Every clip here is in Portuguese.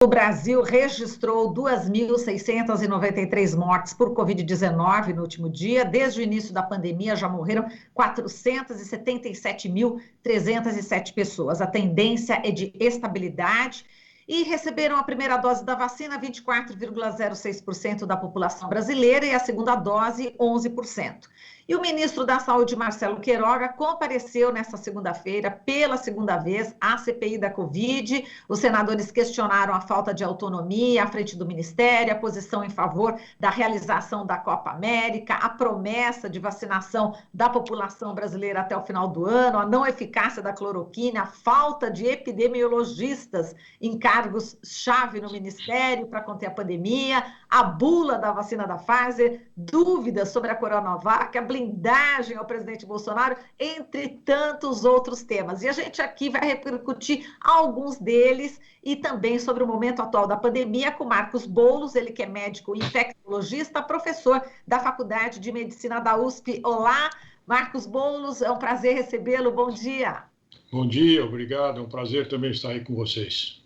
O Brasil registrou 2.693 mortes por Covid-19 no último dia. Desde o início da pandemia, já morreram 477.307 pessoas. A tendência é de estabilidade. E receberam a primeira dose da vacina 24,06% da população brasileira e a segunda dose 11%. E o ministro da Saúde, Marcelo Queiroga, compareceu nesta segunda-feira, pela segunda vez, à CPI da Covid. Os senadores questionaram a falta de autonomia à frente do Ministério, a posição em favor da realização da Copa América, a promessa de vacinação da população brasileira até o final do ano, a não eficácia da cloroquina, a falta de epidemiologistas em cargos-chave no Ministério para conter a pandemia, a bula da vacina da Pfizer, dúvidas sobre a Coronavac, a blindagem ao presidente Bolsonaro, entre tantos outros temas. E a gente aqui vai repercutir alguns deles e também sobre o momento atual da pandemia com Marcos Boulos, ele que é médico infectologista, professor da Faculdade de Medicina da USP. Olá, Marcos Boulos, é um prazer recebê-lo. Bom dia. Bom dia, obrigado. É um prazer também estar aí com vocês.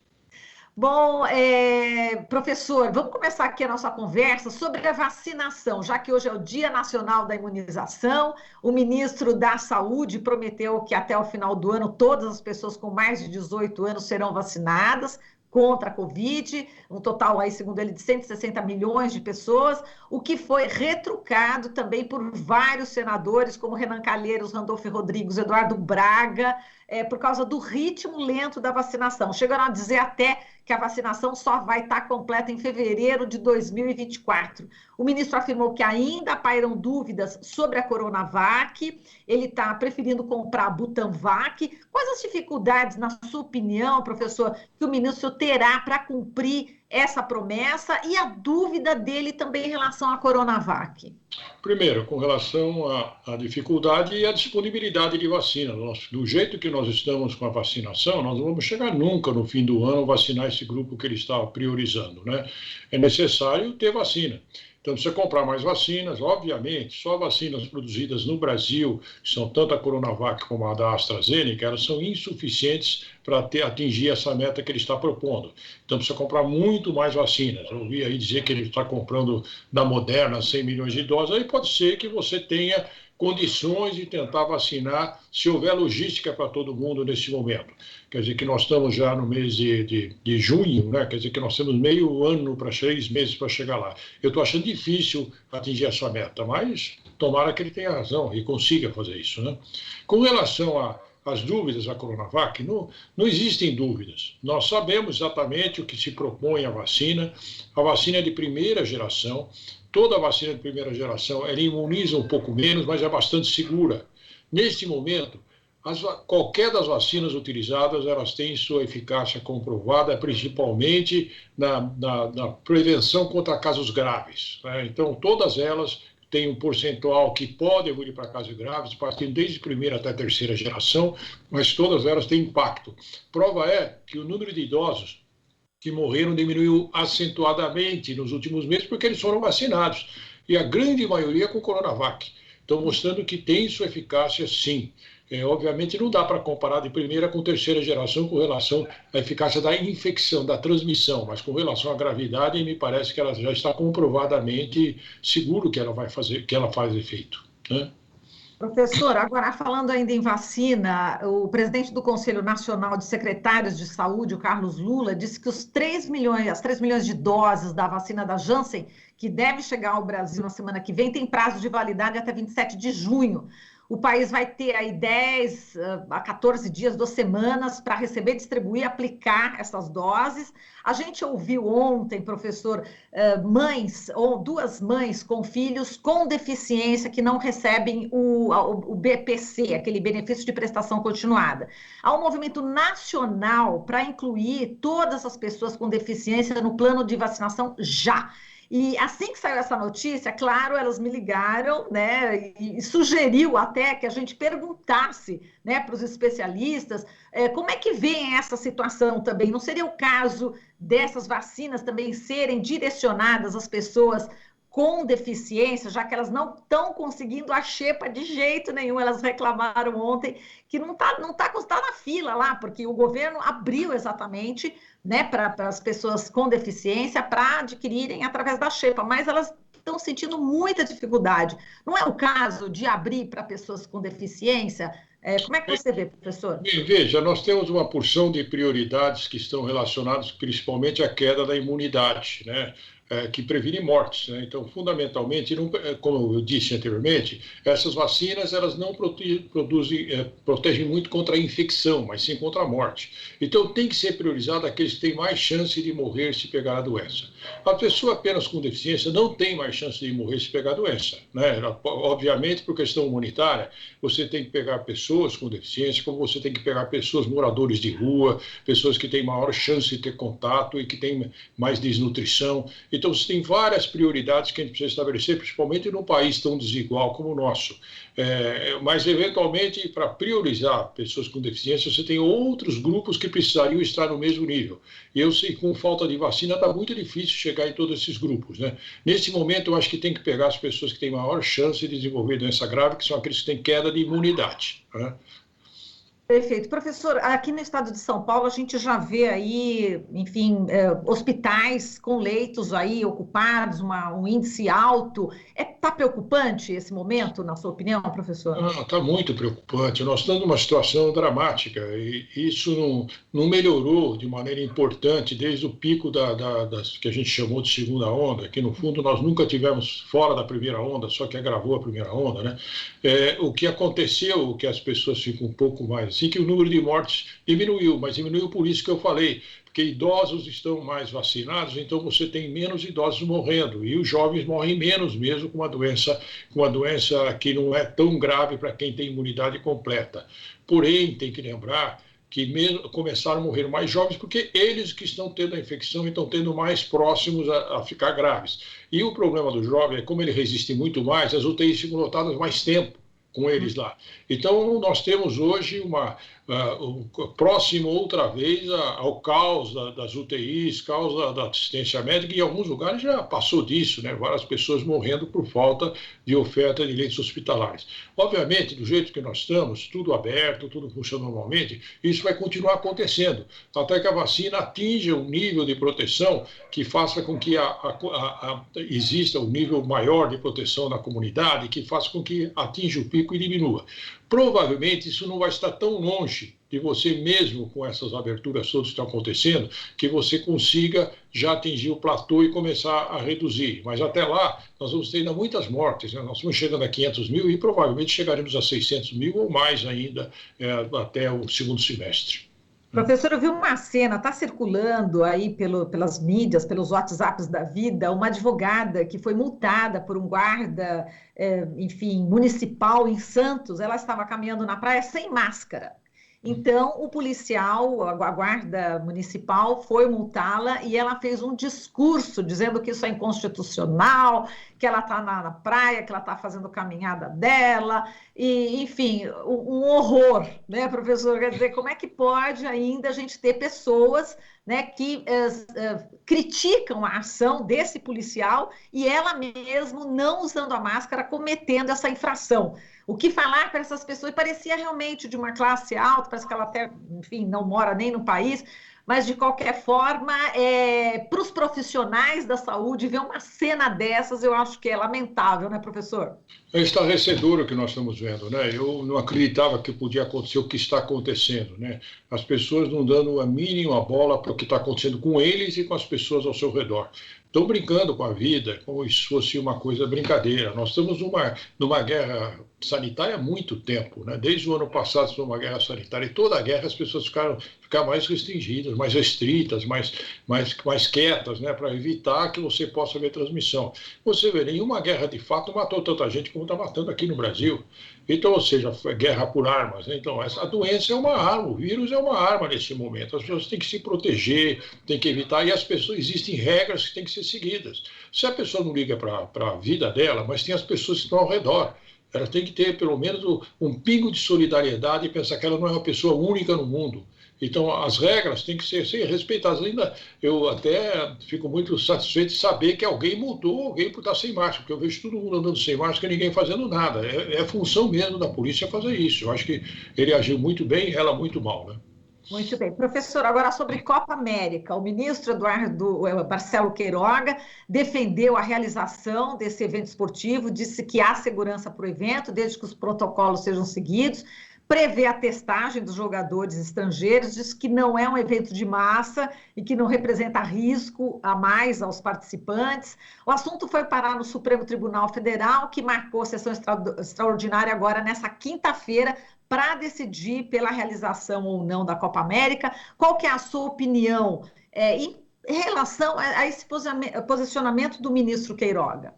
Bom, professor, vamos começar aqui a nossa conversa sobre a vacinação, já que hoje é o Dia Nacional da Imunização. O ministro da Saúde prometeu que até o final do ano todas as pessoas com mais de 18 anos serão vacinadas contra a Covid, um total aí, segundo ele, de 160 milhões de pessoas, o que foi retrucado também por vários senadores, como Renan Calheiros, Randolfo Rodrigues, Eduardo Braga, por causa do ritmo lento da vacinação. Chegaram a dizer até que a vacinação só vai estar completa em fevereiro de 2024. O ministro afirmou que ainda pairam dúvidas sobre a Coronavac, ele está preferindo comprar a Butanvac. Quais as dificuldades, na sua opinião, professor, que o ministro terá para cumprir essa promessa e a dúvida dele também em relação à Coronavac? Primeiro, com relação à dificuldade e à disponibilidade de vacina. Do jeito que nós estamos com a vacinação, nós não vamos chegar nunca no fim do ano a vacinar esse grupo que ele está priorizando, né? É necessário ter vacina. Então, precisa comprar mais vacinas, obviamente, só vacinas produzidas no Brasil, que são tanto a Coronavac como a da AstraZeneca, elas são insuficientes para atingir essa meta que ele está propondo. Então, precisa comprar muito mais vacinas. Eu ouvi aí dizer que ele está comprando da Moderna 100 milhões de doses, aí pode ser que você tenha condições de tentar vacinar, se houver logística para todo mundo nesse momento. Quer dizer que nós estamos já no mês de junho, né? Quer dizer que nós temos meio ano para 6 meses para chegar lá. Eu estou achando difícil atingir essa meta, mas tomara que ele tenha razão e consiga fazer isso, né? Com relação às dúvidas da Coronavac, não existem dúvidas. Nós sabemos exatamente o que se propõe a vacina é de primeira geração. Toda a vacina de primeira geração, ela imuniza um pouco menos, mas é bastante segura. Neste momento, qualquer das vacinas utilizadas, elas têm sua eficácia comprovada, principalmente na prevenção contra casos graves, né? Então, todas elas têm um percentual que pode evoluir para casos graves, partindo desde primeira até terceira geração, mas todas elas têm impacto. Prova é que o número de idosos que morreram diminuiu acentuadamente nos últimos meses porque eles foram vacinados, e a grande maioria com Coronavac. Então, mostrando que tem sua eficácia, sim. Obviamente, não dá para comparar de primeira com terceira geração com relação à eficácia da infecção, da transmissão, mas com relação à gravidade, me parece que ela já está comprovadamente seguro que ela vai fazer, que ela faz efeito, né? Professor, agora falando ainda em vacina, o presidente do Conselho Nacional de Secretários de Saúde, o Carlos Lula, disse que as 3 milhões de doses da vacina da Janssen, que deve chegar ao Brasil na semana que vem, tem prazo de validade até 27 de junho. O país vai ter aí 10 a 14 dias, 2 semanas, para receber, distribuir, aplicar essas doses. A gente ouviu ontem, professor, mães, ou 2 mães com filhos com deficiência que não recebem o BPC, aquele benefício de prestação continuada. Há um movimento nacional para incluir todas as pessoas com deficiência no plano de vacinação já. E assim que saiu essa notícia, claro, elas me ligaram, né, e sugeriu até que a gente perguntasse, né, para os especialistas como é que vem essa situação também. Não seria o caso dessas vacinas também serem direcionadas às pessoas com deficiência, já que elas não estão conseguindo a xepa de jeito nenhum, elas reclamaram ontem que não tá na fila lá, porque o governo abriu exatamente, né, para as pessoas com deficiência para adquirirem através da xepa, mas elas estão sentindo muita dificuldade. Não é o caso de abrir para pessoas com deficiência? Como é que você vê, professor? Veja, nós temos uma porção de prioridades que estão relacionadas principalmente à queda da imunidade, né? Que previne mortes, né? Então, fundamentalmente, como eu disse anteriormente, essas vacinas elas não protegem muito contra a infecção, mas sim contra a morte. Então, tem que ser priorizado aqueles que têm mais chance de morrer se pegar a doença. A pessoa apenas com deficiência não tem mais chance de morrer se pegar a doença, né? Obviamente, por questão humanitária, você tem que pegar pessoas com deficiência, como você tem que pegar pessoas moradores de rua, pessoas que têm maior chance de ter contato e que têm mais desnutrição. Então, você tem várias prioridades que a gente precisa estabelecer, principalmente num país tão desigual como o nosso. Mas, eventualmente, para priorizar pessoas com deficiência, você tem outros grupos que precisariam estar no mesmo nível. E eu sei que com falta de vacina está muito difícil chegar em todos esses grupos, né? Nesse momento, eu acho que tem que pegar as pessoas que têm maior chance de desenvolver doença grave, que são aqueles que têm queda de imunidade, né? Perfeito. Professor, aqui no estado de São Paulo, a gente já vê aí, enfim, hospitais com leitos aí ocupados, um índice alto. Está preocupante esse momento, na sua opinião, professor? Está muito preocupante. Nós estamos numa situação dramática e isso não melhorou de maneira importante desde o pico das que a gente chamou de segunda onda, que no fundo nós nunca tivemos fora da primeira onda, só que agravou a primeira onda, né? O que aconteceu, o que as pessoas ficam um pouco mais assim, que o número de mortes diminuiu, mas diminuiu por isso que eu falei, porque idosos estão mais vacinados, então você tem menos idosos morrendo, e os jovens morrem menos mesmo com uma doença que não é tão grave para quem tem imunidade completa. Porém, tem que lembrar que mesmo começaram a morrer mais jovens, porque eles que estão tendo a infecção e estão tendo mais próximos a ficar graves. E o problema do jovem é como ele resiste muito mais, as UTIs ficam lotadas mais tempo com eles lá. Então, nós temos hoje próximo outra vez ao caos das UTIs, caos da assistência médica, e em alguns lugares já passou disso, né? Várias pessoas morrendo por falta de oferta de leitos hospitalares. Obviamente, do jeito que nós estamos, tudo aberto, tudo funciona normalmente, isso vai continuar acontecendo, até que a vacina atinja um nível de proteção que faça com que exista um nível maior de proteção na comunidade, que faça com que atinja o pico e diminua. Provavelmente isso não vai estar tão longe de você mesmo, com essas aberturas todas que estão acontecendo, que você consiga já atingir o platô e começar a reduzir. Mas até lá, nós vamos ter ainda muitas mortes, né? Nós estamos chegando a 500 mil e provavelmente chegaremos a 600 mil ou mais ainda até o segundo semestre. Professor, eu vi uma cena, está circulando aí pelas mídias, pelos WhatsApps da vida, uma advogada que foi multada por um guarda, enfim, municipal em Santos. Ela estava caminhando na praia sem máscara. Então, o policial, a guarda municipal, foi multá-la e ela fez um discurso dizendo que isso é inconstitucional, que ela está na praia, que ela está fazendo caminhada dela, e, enfim, um horror, né, professor? Quer dizer, como é que pode ainda a gente ter pessoas, né, que criticam a ação desse policial e ela mesmo não usando a máscara, cometendo essa infração? O que falar para essas pessoas? Parecia realmente de uma classe alta, parece que ela até, enfim, não mora nem no país, mas de qualquer forma, para os profissionais da saúde, ver uma cena dessas, eu acho que é lamentável, né, professor? É estarrecedor o que nós estamos vendo, né? Eu não acreditava que podia acontecer o que está acontecendo, né? As pessoas não dando a mínima bola para o que está acontecendo com eles e com as pessoas ao seu redor. Estão brincando com a vida como se fosse uma coisa brincadeira. Nós estamos numa guerra sanitária há muito tempo, né? Desde o ano passado estamos numa guerra sanitária e toda a guerra as pessoas ficaram mais restringidas, mais restritas, mais quietas, né? Para evitar que você possa ver transmissão. Você vê, nenhuma guerra de fato matou tanta gente como está matando aqui no Brasil. Então, ou seja, guerra por armas, né? Então, essa doença é uma arma, o vírus é uma arma nesse momento. As pessoas têm que se proteger, têm que evitar, e existem regras que têm que ser seguidas. Se a pessoa não liga para a vida dela, mas tem as pessoas que estão ao redor, ela tem que ter pelo menos um pingo de solidariedade e pensar que ela não é uma pessoa única no mundo. Então, as regras têm que ser respeitadas. Ainda, eu até fico muito satisfeito de saber que alguém multou alguém por estar sem máscara, porque eu vejo todo mundo andando sem máscara e ninguém fazendo nada. É função mesmo da polícia fazer isso. Eu acho que ele agiu muito bem e ela muito mal, né? Muito bem. Professor, agora sobre Copa América. O ministro Eduardo Marcelo Queiroga defendeu a realização desse evento esportivo, disse que há segurança para o evento, desde que os protocolos sejam seguidos, prevê a testagem dos jogadores estrangeiros, diz que não é um evento de massa e que não representa risco a mais aos participantes. O assunto foi parar no Supremo Tribunal Federal, que marcou sessão extraordinária agora nessa quinta-feira, para decidir pela realização ou não da Copa América. Qual que é a sua opinião em relação a esse posicionamento do ministro Queiroga?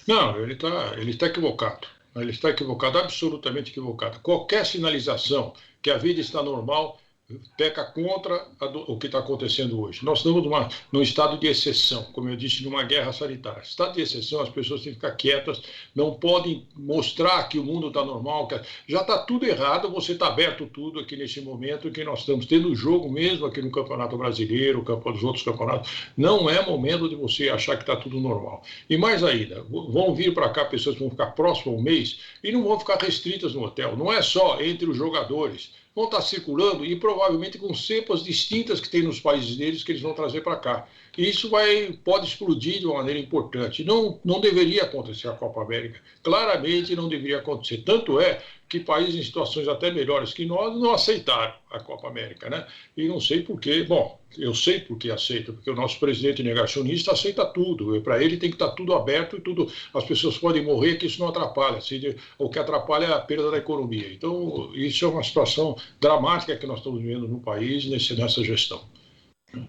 Não, ele tá equivocado. Ele está equivocado, absolutamente equivocado. Qualquer sinalização que a vida está normal peca contra o que está acontecendo hoje. Nós estamos num estado de exceção, como eu disse, numa guerra sanitária. Estado de exceção, as pessoas têm que ficar quietas, não podem mostrar que o mundo está normal, que já está tudo errado, você está aberto tudo aqui nesse momento que nós estamos tendo jogo mesmo aqui no Campeonato Brasileiro, dos outros campeonatos. Não é momento de você achar que está tudo normal. E mais ainda, vão vir para cá pessoas que vão ficar próximas ao mês e não vão ficar restritas no hotel. Não é só entre os jogadores. Vão estar circulando e provavelmente com cepas distintas que tem nos países deles que eles vão trazer para cá. E isso pode explodir de uma maneira importante. Não deveria acontecer a Copa América. Claramente não deveria acontecer. Tanto é que países em situações até melhores que nós não aceitaram a Copa América, né? E não sei por quê. Bom, eu sei por que aceita, porque o nosso presidente negacionista aceita tudo. Para ele tem que estar tudo aberto e tudo. As pessoas podem morrer, que isso não atrapalha. O que atrapalha é a perda da economia. Então, isso é uma situação dramática que nós estamos vivendo no país nessa gestão.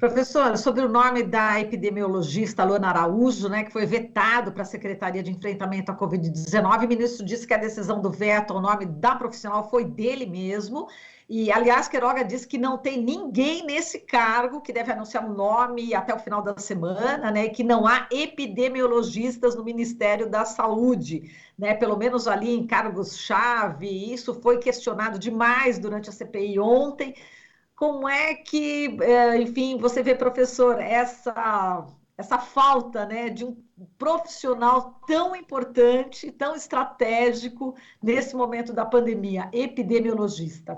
Professora, sobre o nome da epidemiologista Luana Araújo, né, que foi vetado para a Secretaria de Enfrentamento à Covid-19, o ministro disse que a decisão do veto ao nome da profissional foi dele mesmo. E, aliás, Queiroga disse que não tem ninguém nesse cargo que deve anunciar um nome até o final da semana, né, e que não há epidemiologistas no Ministério da Saúde, né, pelo menos ali em cargos-chave. Isso foi questionado demais durante a CPI ontem. Como é que, enfim, você vê, professor, essa falta, né, de um profissional tão importante, tão estratégico nesse momento da pandemia, epidemiologista?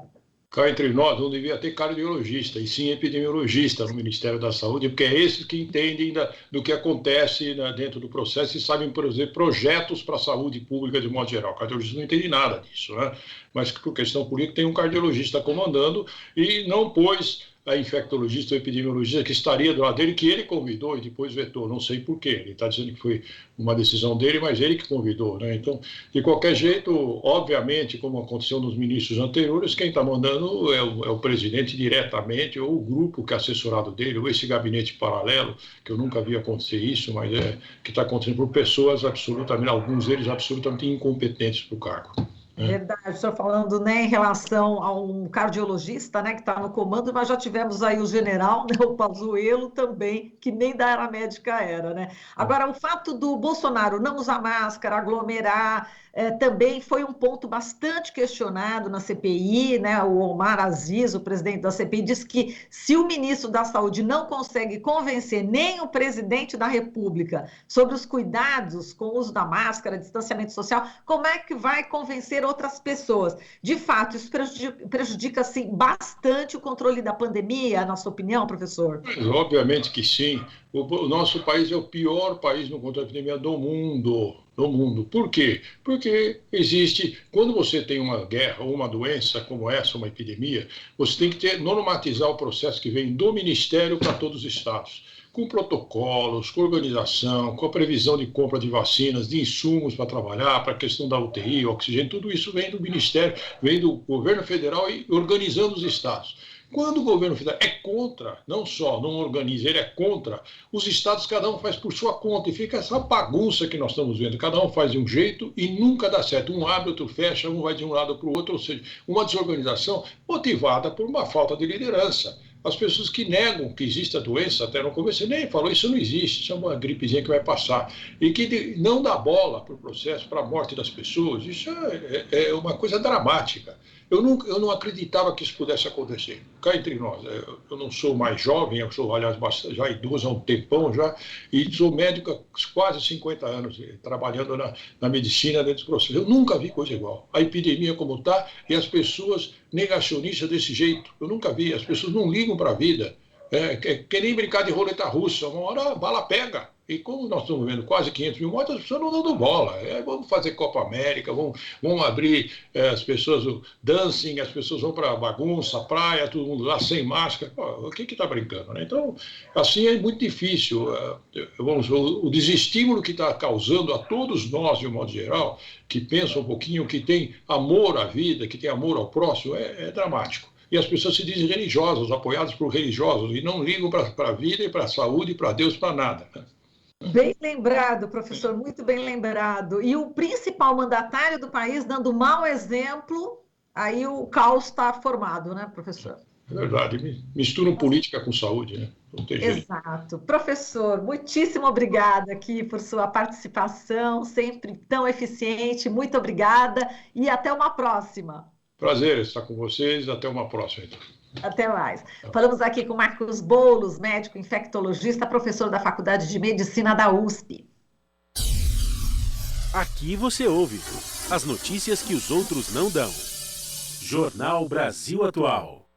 Cá entre nós, não devia ter cardiologista, e sim epidemiologista no Ministério da Saúde, porque é esses que entendem do que acontece, né, dentro do processo e sabem, por exemplo, projetos para a saúde pública de modo geral. O cardiologista não entende nada disso, né? Mas por questão política tem um cardiologista comandando e não pôs a infectologista ou epidemiologista que estaria do lado dele, que ele convidou e depois vetou. Não sei por quê. Ele está dizendo que foi uma decisão dele, mas ele que convidou, né? Então, de qualquer jeito, obviamente, como aconteceu nos ministros anteriores, quem está mandando é o presidente diretamente, ou o grupo que é assessorado dele, ou esse gabinete paralelo, que eu nunca vi acontecer isso, mas que está acontecendo por pessoas absolutamente, alguns deles absolutamente incompetentes para o cargo. Verdade, o senhor falando, né, em relação a um cardiologista, né, que está no comando, mas já tivemos aí o general, né, o Pazuello também, que nem da área médica era, né? Agora, o fato do Bolsonaro não usar máscara, aglomerar, também foi um ponto bastante questionado na CPI, né? O Omar Aziz, o presidente da CPI, disse que se o ministro da Saúde não consegue convencer nem o presidente da República sobre os cuidados com o uso da máscara, distanciamento social, como é que vai convencer outras pessoas? De fato, isso prejudica assim, bastante o controle da pandemia, na sua opinião, professor? Obviamente que sim. O nosso país é o pior país no controle da epidemia do mundo. Do mundo. Por quê? Porque existe, quando você tem uma guerra ou uma doença como essa, uma epidemia, você tem que normatizar o processo que vem do Ministério para todos os estados, com protocolos, com organização, com a previsão de compra de vacinas, de insumos para trabalhar, para a questão da UTI, oxigênio, tudo isso vem do Ministério, vem do governo federal e organizando os estados. Quando o governo federal é contra, não só não organiza, ele é contra, os estados cada um faz por sua conta e fica essa bagunça que nós estamos vendo. Cada um faz de um jeito e nunca dá certo. Um abre, outro fecha, um vai de um lado para o outro, ou seja, uma desorganização motivada por uma falta de liderança. As pessoas que negam que existe a doença, até no começo, nem falou, isso não existe, isso é uma gripezinha que vai passar. E que não dá bola para o processo, para a morte das pessoas, isso é uma coisa dramática. Eu não acreditava que isso pudesse acontecer. cá entre nós, eu não sou mais jovem, eu sou, aliás, já idoso há um tempão já, e sou médico há quase 50 anos, trabalhando na medicina dentro do processo. Eu nunca vi coisa igual. A epidemia como está e as pessoas negacionistas desse jeito. Eu nunca vi. As pessoas não ligam para a vida. Que nem brincar de roleta russa. Uma hora a bala pega. E como nós estamos vendo quase 500 mil mortes, as pessoas não dão bola. Vamos fazer Copa América, vamos abrir as pessoas, o dancing, as pessoas vão para bagunça, praia, todo mundo lá sem máscara. Pô, o que está brincando? Né? Então, assim é muito difícil. O desestímulo que está causando a todos nós, de um modo geral, que pensam um pouquinho, que tem amor à vida, que tem amor ao próximo, é dramático. E as pessoas se dizem religiosas, apoiadas por religiosos, e não ligam para a vida e para a saúde, para Deus, para nada. Bem lembrado, professor, muito bem lembrado. E o principal mandatário do país dando mau exemplo, aí o caos está formado, né, professor? É verdade, misturam política com saúde, né? Não tem jeito. Exato. Professor, muitíssimo obrigada aqui por sua participação, sempre tão eficiente. Muito obrigada e até uma próxima. Prazer estar com vocês, até uma próxima. Então. Até mais. Falamos aqui com Marcos Boulos, médico infectologista, professor da Faculdade de Medicina da USP. Aqui você ouve as notícias que os outros não dão. Jornal Brasil Atual.